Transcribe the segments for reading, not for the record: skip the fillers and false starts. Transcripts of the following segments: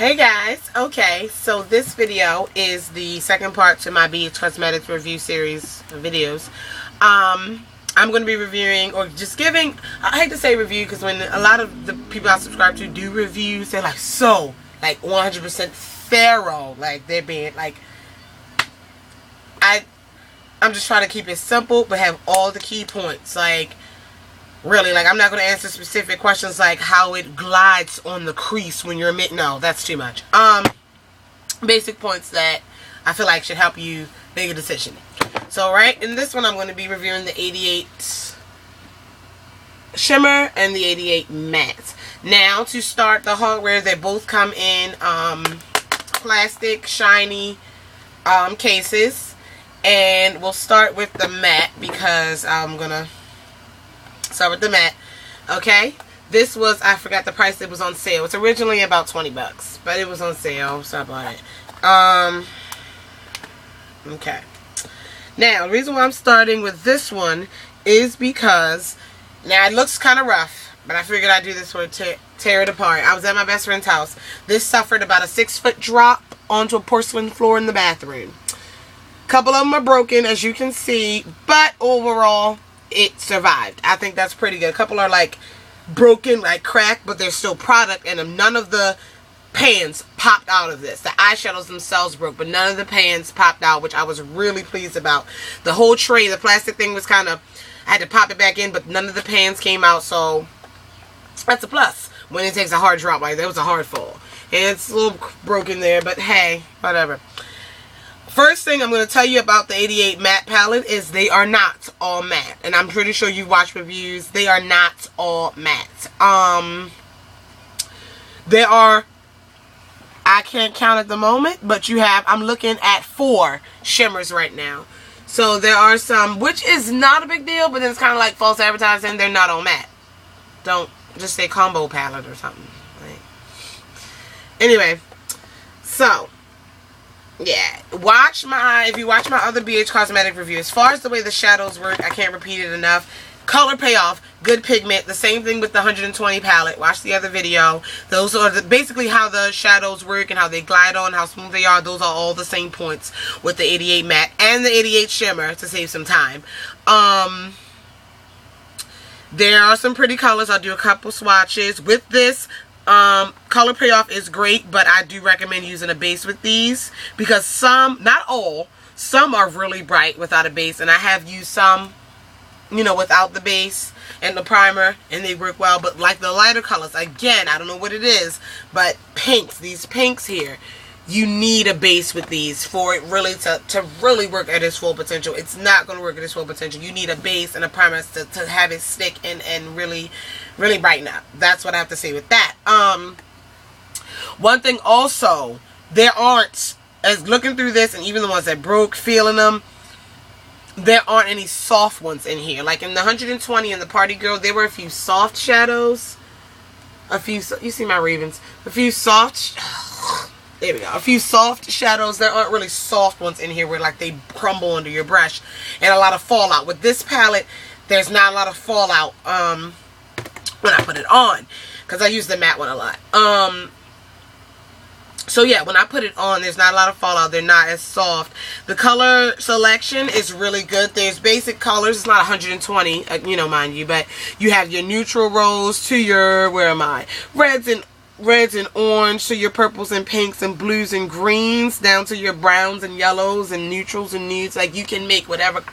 Hey guys, okay, so this video is the second part to my BH Cosmetics review series of videos. I'm going to be reviewing, or just giving, I hate to say review, because when a lot of the people I subscribe to do reviews, they're like, 100% thorough, like, they're being, like, I'm just trying to keep it simple, but have all the key points, like, really, like, I'm not going to answer specific questions like how it glides on the crease when you're no, that's too much. Basic points that I feel like should help you make a decision. So, right, in this one, I'm going to be reviewing the 88 Shimmer and the 88 Matte. Now, to start the hardware, they both come in plastic, shiny cases. And we'll start with the matte because I'm going to start with the matte. Okay, this was, I forgot the price, it was on sale. It's originally about 20 bucks, but it was on sale, so I bought it. Okay, now the reason why I'm starting with this one is because now it looks kind of rough, but I figured I'd do this one to tear it apart. I was at my best friend's house. This suffered about a 6-foot drop onto a porcelain floor in the bathroom. A couple of them are broken, as you can see, but overall it survived. I think that's pretty good. A couple are like broken, like cracked, but they're still product, and none of the pans popped out of this. The eyeshadows themselves broke, but none of the pans popped out, which I was really pleased about. The whole tray, the plastic thing was kind of, I had to pop it back in, but none of the pans came out, so that's a plus when it takes a hard drop like that. It was a hard fall, and it's a little broken there, but hey, whatever. First thing I'm going to tell you about the 88 matte palette is they are not all matte. And I'm pretty sure you've watched reviews. They are not all matte. There are, I can't count at the moment, but you have, I'm looking at 4 shimmers right now. So there are some, which is not a big deal, but then it's kind of like false advertising. They're not all matte. Don't just say combo palette or something. Right? Anyway, so yeah, if you watch my other BH Cosmetic review, as far as the way the shadows work, I can't repeat it enough. Color payoff, good pigment. The same thing with the 120 palette. Watch the other video. Those are basically how the shadows work and how they glide on, how smooth they are. Those are all the same points with the 88 matte and the 88 shimmer to save some time. There are some pretty colors. I'll do a couple swatches. With this, color payoff is great, but I do recommend using a base with these because some, not all, some are really bright without a base, and I have used some, you know, without the base and the primer, and they work well. But like the lighter colors, again, I don't know what it is, but pinks, these pinks here, you need a base with these for it really to really work at its full potential. It's not going to work at its full potential. You need a base and a primer to have it stick and really brighten up. That's what I have to say with that. One thing also, there aren't, as looking through this, and even the ones that broke, feeling them, there aren't any soft ones in here. Like in the 120 and the Party Girl, there were a few soft shadows. A few, you see my Ravens. A few soft, there we go. A few soft shadows. There aren't really soft ones in here where like they crumble under your brush. And a lot of fallout. With this palette, there's not a lot of fallout when I put it on. Because I use the matte one a lot. So yeah, when I put it on, there's not a lot of fallout. They're not as soft. The color selection is really good. There's basic colors. It's not 120, you know, mind you. But you have your neutral rose to your, where am I? Reds and orange to your purples and pinks and blues and greens, down to your browns and yellows and neutrals and nudes. Like, you can make whatever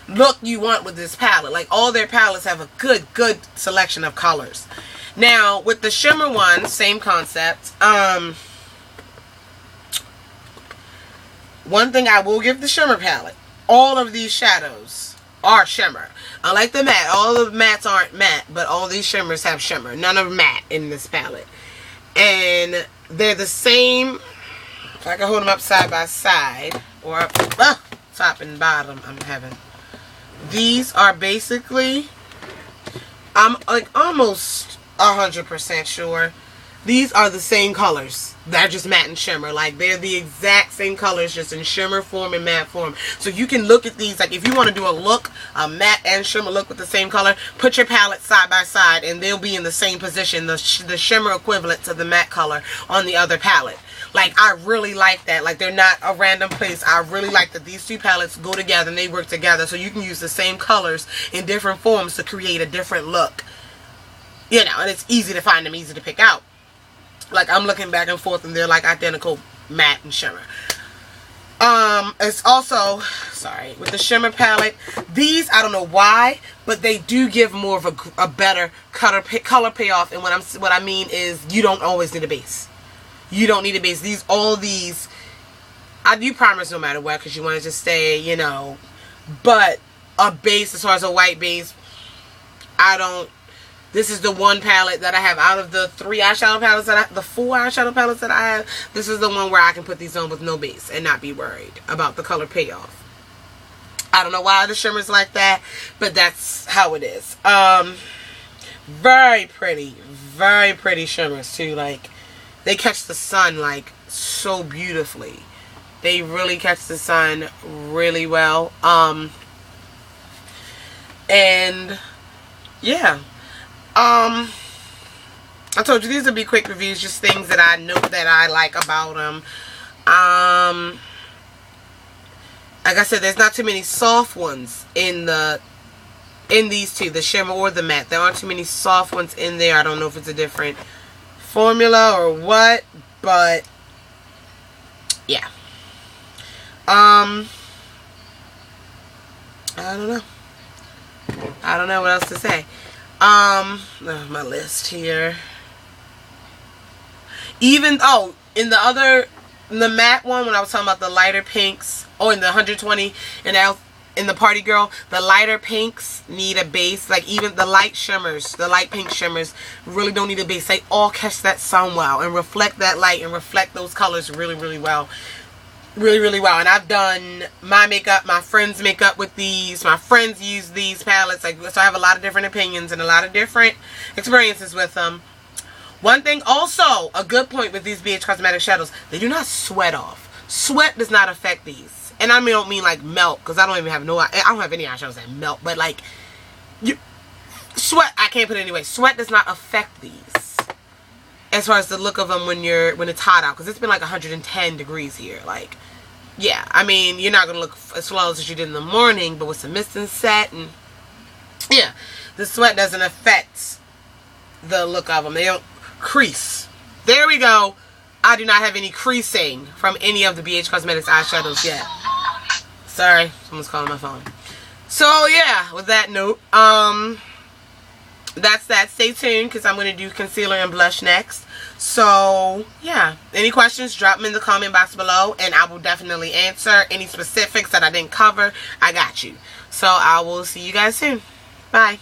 look you want with this palette. Like, all their palettes have a good selection of colors. Now, with the shimmer one, same concept. One thing I will give the shimmer palette, all of these shadows are shimmer. Unlike the matte, all of the mattes aren't matte, but all these shimmers have shimmer. None of matte in this palette. And they're the same, if I can hold them up side by side, or up, top and bottom, I'm having. These are basically, I'm like almost 100% sure These are the same colors. They're just matte and shimmer. Like, they're the exact same colors, just in shimmer form and matte form. So you can look at these, like if you want to do a look, a matte and shimmer look with the same color, put your palette side by side and they'll be in the same position, the shimmer equivalent to the matte color on the other palette. Like, I really like that. Like, they're not a random place. I really like that these two palettes go together and they work together. So you can use the same colors in different forms to create a different look. You know, and it's easy to find them, easy to pick out. Like, I'm looking back and forth and they're like identical matte and shimmer. It's also, sorry, with the shimmer palette, these, I don't know why, but they do give more of a better color payoff. And what I mean is, you don't always need a base. You don't need a base. All these, I do primers no matter what, because you want to just stay, you know, but a base, as far as a white base, I don't. This is the one palette that I have out of the 4 eyeshadow palettes that I have. This is the one where I can put these on with no base and not be worried about the color payoff. I don't know why the shimmer's like that, but that's how it is. Very pretty shimmers too. Like, they catch the sun like so beautifully. They really catch the sun really well. And yeah. I told you these would be quick reviews, just things that I know that I like about them. Like I said, there's not too many soft ones in these two, the shimmer or the matte. There aren't too many soft ones in there. I don't know if it's a different formula or what, but yeah. I don't know. I don't know what else to say. My list here. Even, in the matte one, when I was talking about the lighter pinks, in the 120, and in the Party Girl, the lighter pinks need a base. Like, even the light shimmers, the light pink shimmers, really don't need a base. They all catch that sun well and reflect that light and reflect those colors really, really well. Really well. And I've done my makeup, my friends' makeup with these. My friends use these palettes. Like, so I have a lot of different opinions and a lot of different experiences with them. One thing also, a good point with these BH Cosmetics shadows, they do not sweat off. Sweat does not affect these. And I don't mean like melt, because I don't even have I don't have any eyeshadows that melt, but like, sweat, I can't put it anyway. Sweat does not affect these. As far as the look of them when it's hot out, because it's been like 110 degrees here. Like, yeah, I mean, you're not going to look as flawless as you did in the morning, but with some mist and set, and yeah, the sweat doesn't affect the look of them. They don't crease. There we go. I do not have any creasing from any of the BH Cosmetics eyeshadows yet. Sorry, someone's calling my phone. So yeah, with that note, that's that. Stay tuned, because I'm going to do concealer and blush next. So yeah, any questions, drop them in the comment box below and I will definitely answer. Any specifics that I didn't cover, I got you. So I will see you guys soon. Bye.